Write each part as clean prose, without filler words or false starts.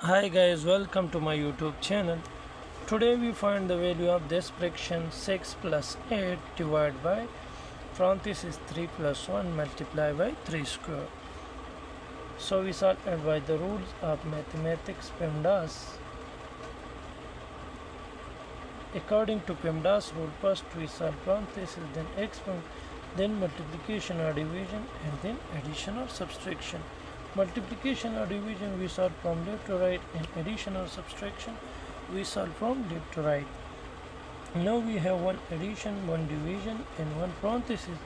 Hi guys, welcome to my YouTube channel. Today we find the value of this fraction 6 plus 8 divided by parenthesis 3 plus 1 multiplied by 3 square. So we start by the rules of mathematics PEMDAS. According to PEMDAS rule, first we solve parenthesis, then exponent, then multiplication or division, and then addition or subtraction. Multiplication or division we solve from left to right, and addition or subtraction we solve from left to right. Now we have one addition, one division, and one parenthesis,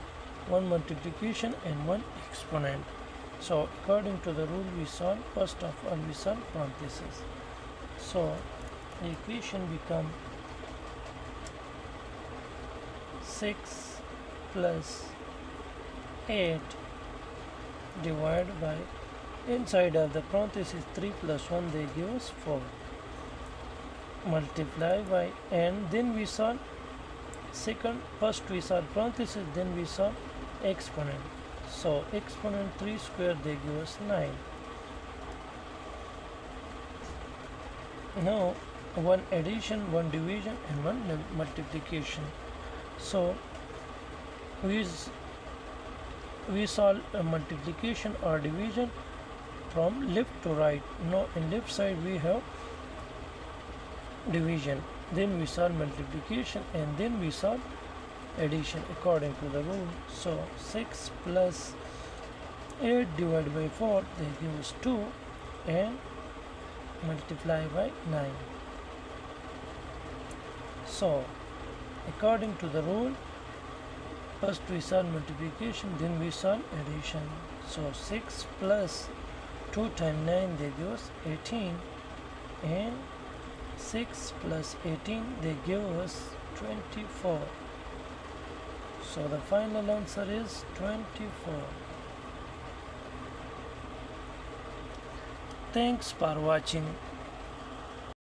one multiplication, and one exponent. So according to the rule we solve, first of all we solve parenthesis. So the equation becomes 6 plus 8 divided by inside of the parenthesis 3 plus 1 they give us 4 multiply by, and then we solve first we solve parenthesis, then we solve exponent. So exponent 3 square they give us 9. Now one addition, one division, and one multiplication. So we solve a multiplication or division from left to right. Now in left side we have division, then we solve multiplication, and then we solve addition according to the rule. So 6 plus 8 divided by 4 they give us 2, and multiply by 9. So according to the rule, first we solve multiplication, then we solve addition. So 6 plus 2 times 9 they give us 18, and 6 plus 18 they give us 24. So the final answer is 24. Thanks for watching.